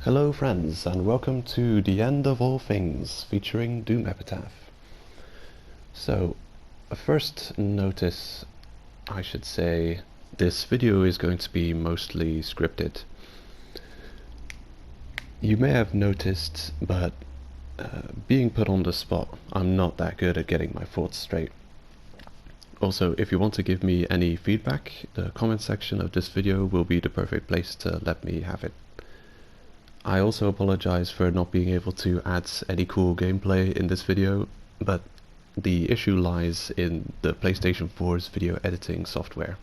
Hello friends, and welcome to The End of All Things, featuring Doom Epitaph. So, first notice, I should say, this video is going to be mostly scripted. You may have noticed, but being put on the spot, I'm not that good at getting my thoughts straight. Also, if you want to give me any feedback, the comment section of this video will be the perfect place to let me have it. I also apologize for not being able to add any cool gameplay in this video, but the issue lies in the PlayStation 4's video editing software.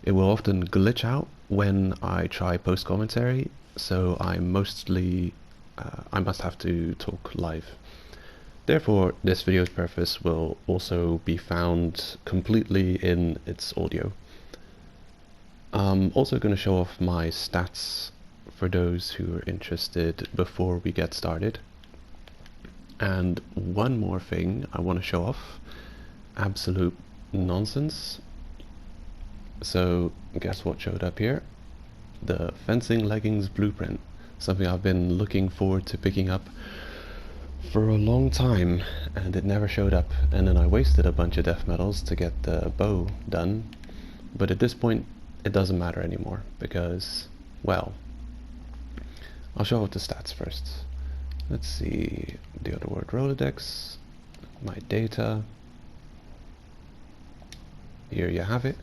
It will often glitch out when I try post commentary, so I must have to talk live. Therefore, this video's purpose will also be found completely in its audio. I'm also going to show off my stats for those who are interested before we get started. And one more thing I want to show off, absolute nonsense. So guess what showed up here? The fencing leggings blueprint, something I've been looking forward to picking up for a long time, and it never showed up, and then I wasted a bunch of death metals to get the bow done. But at this point it doesn't matter anymore because, well, I'll show off the stats first. Let's see, the other word Rolodex, my data. Here you have it.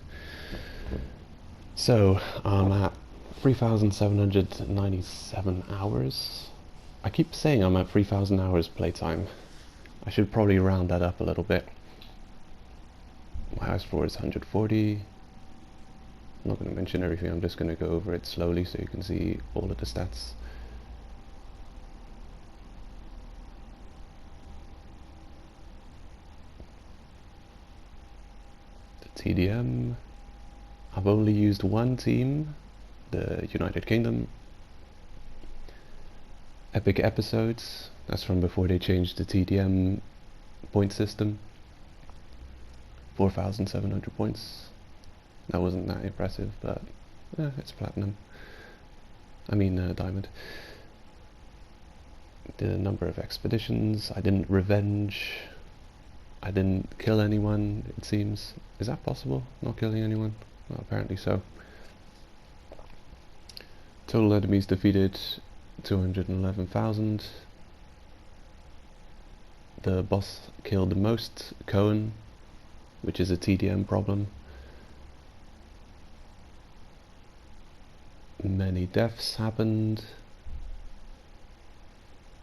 So I'm at 3,797 hours. I keep saying I'm at 3,000 hours playtime. I should probably round that up a little bit. My highest score is 140. I'm not going to mention everything, I'm just going to go over it slowly so you can see all of the stats. TDM, I've only used one team, the United Kingdom. Epic episodes, that's from before they changed the TDM point system. 4,700 points. That wasn't that impressive, but it's platinum. I mean diamond. The number of expeditions, I didn't revenge. I didn't kill anyone, it seems. Is that possible? Not killing anyone? Well, apparently so. Total enemies defeated, 211,000. The boss killed the most, Cohen, which is a TDM problem. Many deaths happened,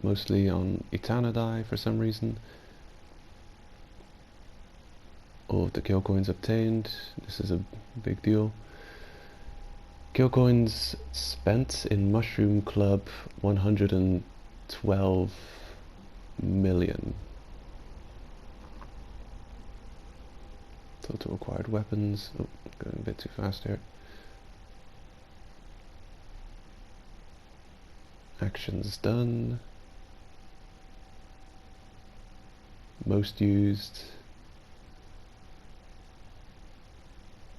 mostly on Etanadai for some reason. All of the kill coins obtained, this is a big deal. Kill coins spent in Mushroom Club, 112 million. Total acquired weapons, oh, going a bit too fast here. Actions done. Most used.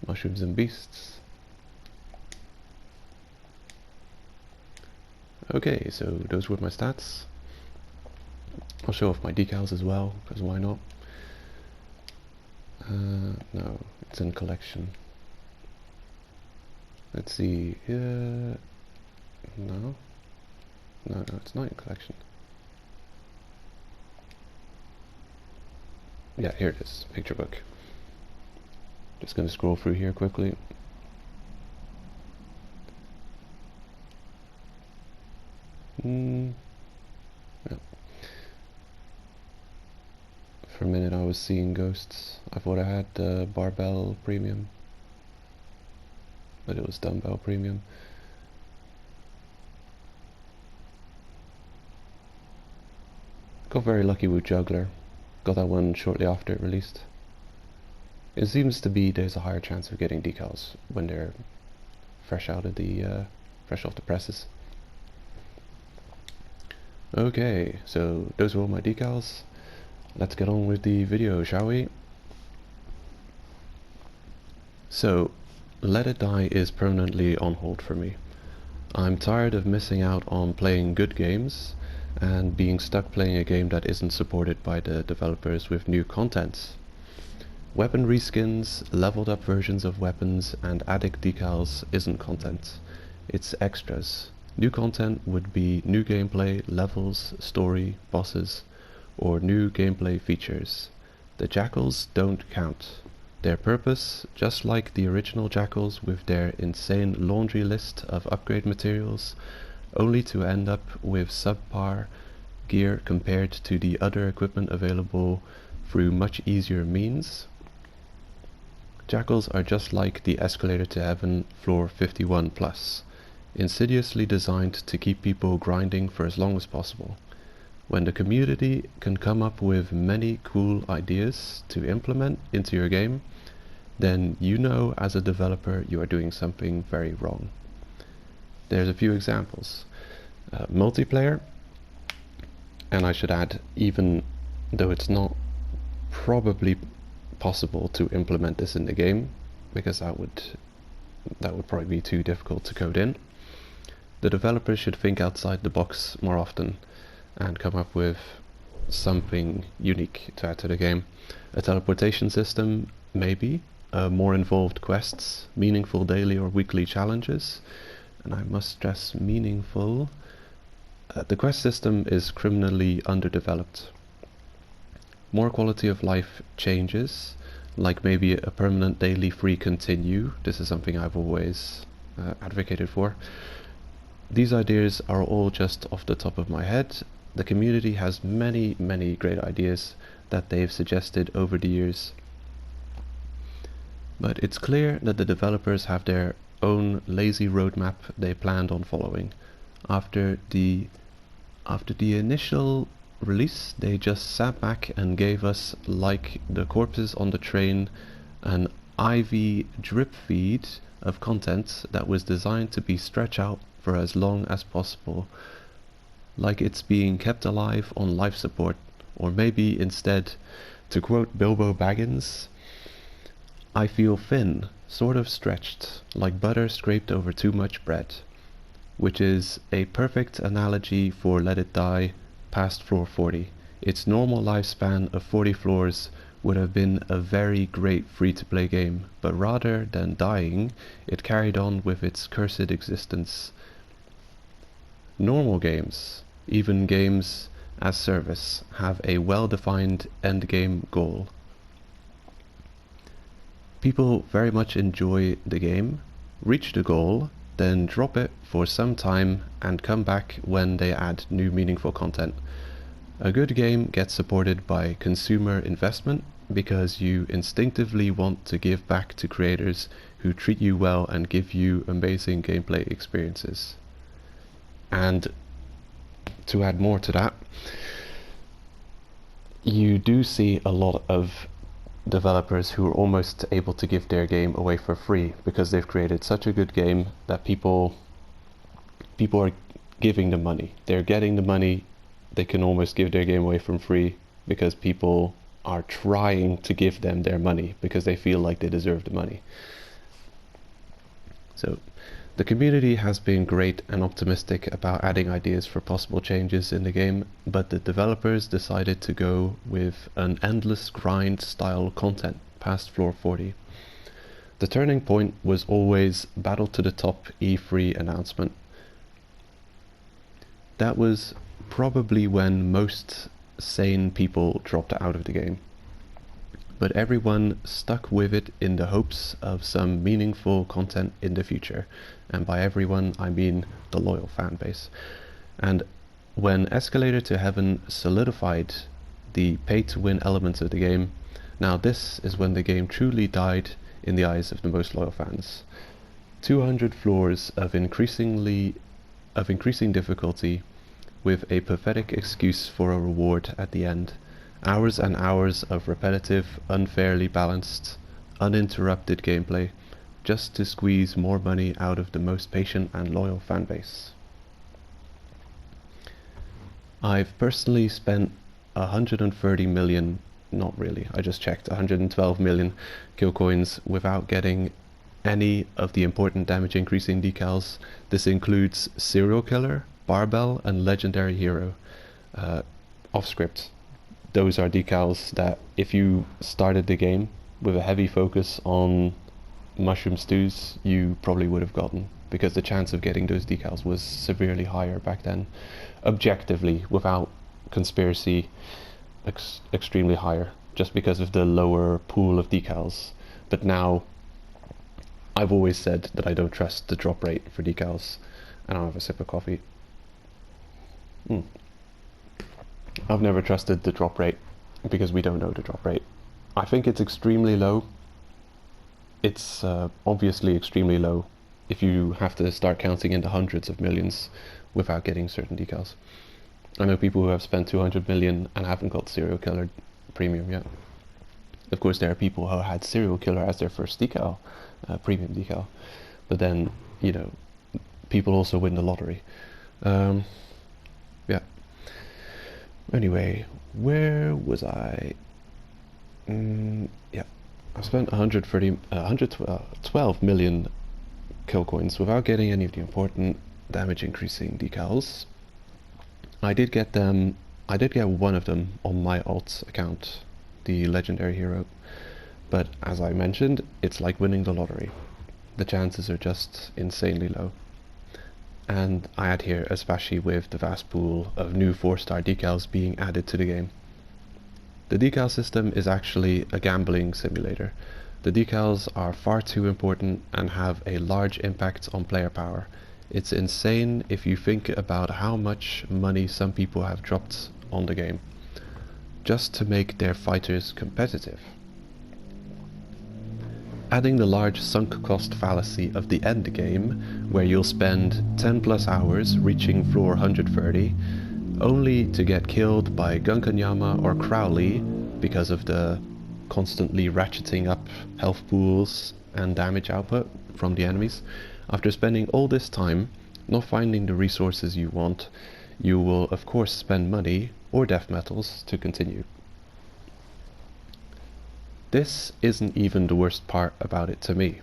Mushrooms and beasts. Okay, so those were my stats. I'll show off my decals as well, because why not? No, it's in collection. Let's see, no, it's not in collection. Yeah, here it is, picture book. Just going to scroll through here quickly. Yeah. For a minute I was seeing ghosts. I thought I had the barbell premium, but it was dumbbell premium. Got very lucky with juggler. Got that one shortly after it released. It seems to be there's a higher chance of getting decals when they're fresh off the presses. Okay, so those are all my decals. Let's get on with the video, shall we? So, Let It Die is permanently on hold for me. I'm tired of missing out on playing good games and being stuck playing a game that isn't supported by the developers with new content. Weapon reskins, leveled up versions of weapons, and addict decals isn't content. It's extras. New content would be new gameplay, levels, story, bosses, or new gameplay features. The jackals don't count. Their purpose, just like the original jackals with their insane laundry list of upgrade materials, only to end up with subpar gear compared to the other equipment available through much easier means. Jackals are just like the escalator to heaven floor 51 plus, insidiously designed to keep people grinding for as long as possible. When the community can come up with many cool ideas to implement into your game, then you know as a developer you are doing something very wrong. There's a few examples. Multiplayer, and I should add, even though it's not probably possible to implement this in the game, because that would probably be too difficult to code in, the developers should think outside the box more often and come up with something unique to add to the game. A teleportation system, maybe, more involved quests, meaningful daily or weekly challenges, and I must stress meaningful. The quest system is criminally underdeveloped. More quality of life changes, like maybe a permanent daily free continue. This is something I've always advocated for. These ideas are all just off the top of my head. The community has many great ideas that they've suggested over the years. But it's clear that the developers have their own lazy roadmap they planned on following. After the initial release, they just sat back and gave us, like the corpses on the train, an IV drip feed of content that was designed to be stretched out for as long as possible, like it's being kept alive on life support. Or maybe instead, to quote Bilbo Baggins, I feel thin, sort of stretched, like butter scraped over too much bread, which is a perfect analogy for Let It Die past floor 40. Its normal lifespan of 40 floors would have been a very great free-to-play game, but rather than dying, it carried on with its cursed existence. Normal games, even games as service, have a well-defined endgame goal. People very much enjoy the game, reach the goal, then drop it for some time and come back when they add new meaningful content. A good game gets supported by consumer investment because you instinctively want to give back to creators who treat you well and give you amazing gameplay experiences. And to add more to that, you do see a lot of developers who are almost able to give their game away for free because they've created such a good game that people are giving them money. They're getting the money. They can almost give their game away for free because people are trying to give them their money because they feel like they deserve the money. So the community has been great and optimistic about adding ideas for possible changes in the game, but the developers decided to go with an endless grind style content past floor 40. The turning point was always Battle to the Top E3 announcement. That was probably when most sane people dropped out of the game. But everyone stuck with it in the hopes of some meaningful content in the future. And by everyone, I mean the loyal fan base. And when Escalator to Heaven solidified the pay-to-win elements of the game, now this is when the game truly died in the eyes of the most loyal fans. 200 floors of increasing difficulty with a pathetic excuse for a reward at the end. Hours and hours of repetitive, unfairly balanced, uninterrupted gameplay just to squeeze more money out of the most patient and loyal fanbase. I've personally spent 130 million, not really, I just checked, 112 million kill coins without getting any of the important damage increasing decals. This includes Serial Killer, Barbell, and Legendary Hero. Off script, those are decals that if you started the game with a heavy focus on mushroom stews, you probably would have gotten, because the chance of getting those decals was severely higher back then. Objectively, without conspiracy, extremely higher, just because of the lower pool of decals. But now, I've always said that I don't trust the drop rate for decals, and I'll have a sip of coffee. I've never trusted the drop rate, because we don't know the drop rate. I think it's extremely low. It's obviously extremely low if you have to start counting in the hundreds of millions without getting certain decals. I know people who have spent 200 million and haven't got Serial Killer premium yet. Of course, there are people who had Serial Killer as their first decal, premium decal. But then, you know, people also win the lottery. Yeah. Anyway, where was I? Yeah, I spent 112 million kill coins without getting any of the important damage increasing decals. I did get them. I did get one of them on my alt account, the Legendary Hero. But as I mentioned, it's like winning the lottery. The chances are just insanely low. And I add here, especially with the vast pool of new 4-star decals being added to the game. The decal system is actually a gambling simulator. The decals are far too important and have a large impact on player power. It's insane if you think about how much money some people have dropped on the game, just to make their fighters competitive. Adding the large sunk cost fallacy of the endgame, where you'll spend 10 plus hours reaching floor 130, only to get killed by Gunkanyama or Crowley because of the constantly ratcheting up health pools and damage output from the enemies. After spending all this time not finding the resources you want, you will of course spend money or death metals to continue. This isn't even the worst part about it to me.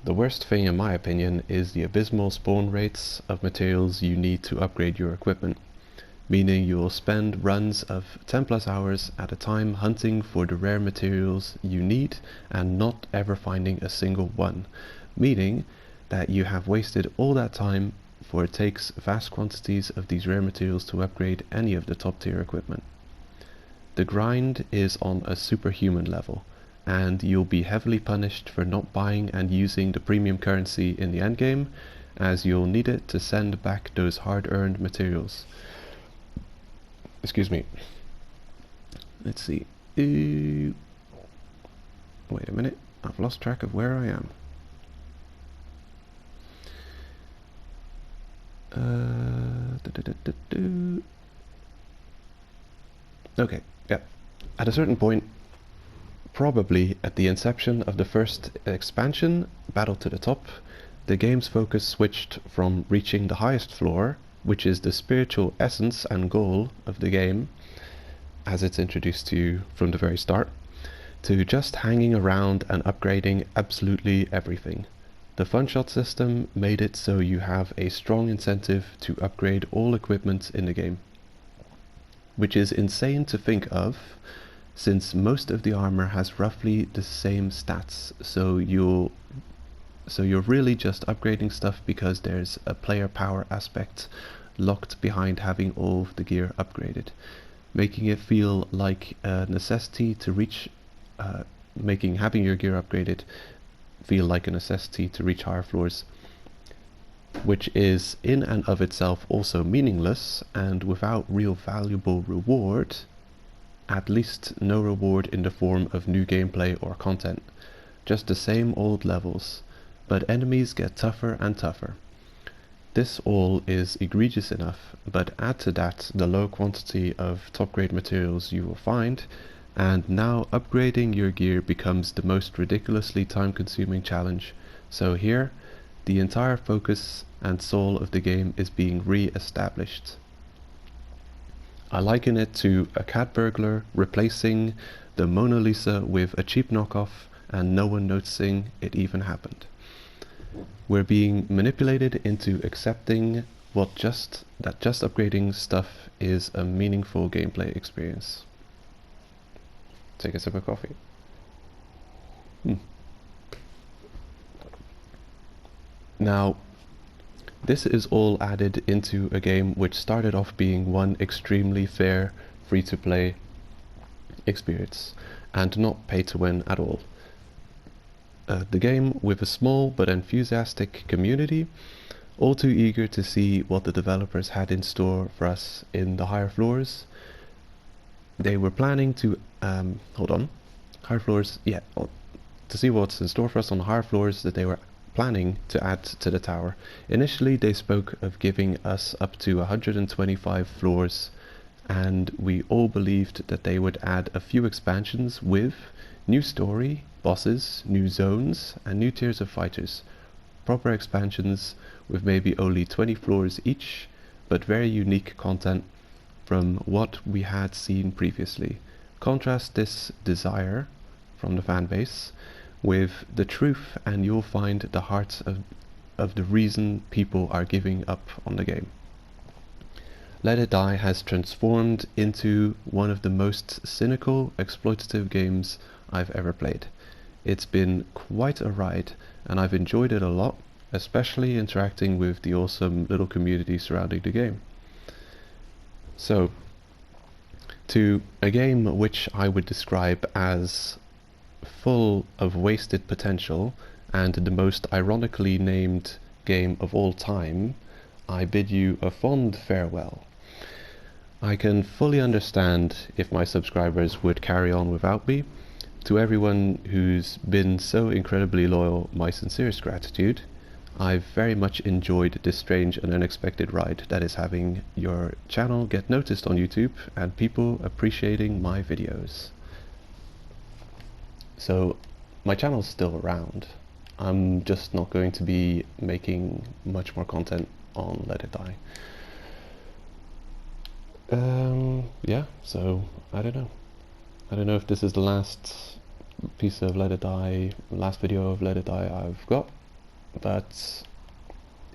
The worst thing in my opinion is the abysmal spawn rates of materials you need to upgrade your equipment, meaning you will spend runs of 10 plus hours at a time hunting for the rare materials you need and not ever finding a single one, meaning that you have wasted all that time, for it takes vast quantities of these rare materials to upgrade any of the top tier equipment. The grind is on a superhuman level, and you'll be heavily punished for not buying and using the premium currency in the endgame, as you'll need it to send back those hard-earned materials. Excuse me. Let's see. Wait a minute. I've lost track of where I am. Okay, yeah. At a certain point, probably at the inception of the first expansion, Battle to the Top, the game's focus switched from reaching the highest floor, which is the spiritual essence and goal of the game, as it's introduced to you from the very start, to just hanging around and upgrading absolutely everything. The Funshot system made it so you have a strong incentive to upgrade all equipment in the game, which is insane to think of, since most of the armor has roughly the same stats, so you're really just upgrading stuff because there's a player power aspect locked behind having all of the gear upgraded, making it feel like a necessity to reach, having your gear upgraded feel like a necessity to reach higher floors, which is in and of itself also meaningless and without real valuable reward, at least no reward in the form of new gameplay or content, just the same old levels, but enemies get tougher and tougher. This all is egregious enough, but add to that the low quantity of top grade materials you will find, and now upgrading your gear becomes the most ridiculously time-consuming challenge. So here, the entire focus and soul of the game is being re-established. I liken it to a cat burglar replacing the Mona Lisa with a cheap knockoff and no one noticing it even happened. We're being manipulated into accepting that just upgrading stuff is a meaningful gameplay experience. Take a sip of coffee. Now, this is all added into a game which started off being one extremely fair, free-to-play experience, and not pay-to-win at all. The game with a small but enthusiastic community, all too eager to see what the developers had in store for us in the higher floors. They were planning to, higher floors, yeah, to see what's in store for us on the higher floors that they were planning to add to the tower. Initially they spoke of giving us up to 125 floors, and we all believed that they would add a few expansions with new story, bosses, new zones, and new tiers of fighters. Proper expansions with maybe only 20 floors each, but very unique content from what we had seen previously. Contrast this desire from the fanbase with the truth, and you'll find the heart of the reason people are giving up on the game. Let It Die has transformed into one of the most cynical, exploitative games I've ever played. It's been quite a ride, and I've enjoyed it a lot, especially interacting with the awesome little community surrounding the game. So, to a game which I would describe as full of wasted potential and the most ironically named game of all time, I bid you a fond farewell. I can fully understand if my subscribers would carry on without me. To everyone who's been so incredibly loyal, my sincerest gratitude. I've very much enjoyed this strange and unexpected ride that is having your channel get noticed on YouTube and people appreciating my videos. So, my channel's still around. I'm just not going to be making much more content on Let It Die. Yeah, so I don't know. I don't know if this is the last piece of Let It Die, last video of Let It Die I've got, but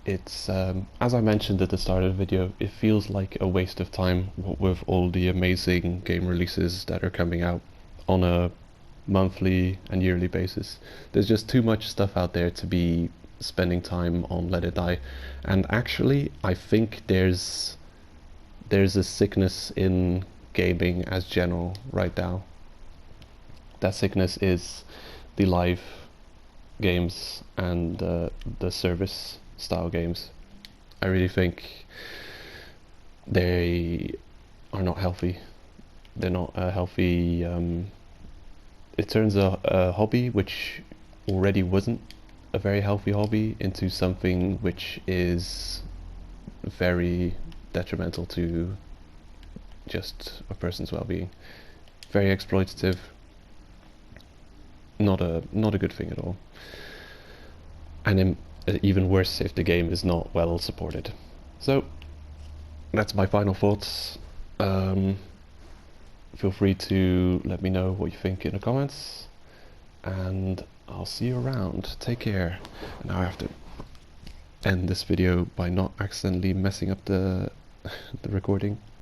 it's, as I mentioned at the start of the video, it feels like a waste of time with all the amazing game releases that are coming out on a monthly and yearly basis. There's just too much stuff out there to be spending time on Let It Die, and actually I think there's a sickness in gaming as general right now. That sickness is the live games and the service style games. I really think they are not healthy. They're not a healthy it turns a hobby which already wasn't a very healthy hobby into something which is very detrimental to just a person's well-being. Very exploitative. Not a good thing at all. And then even worse if the game is not well supported. So that's my final thoughts. Feel free to let me know what you think in the comments, and I'll see you around. Take care. Now I have to end this video by not accidentally messing up the recording.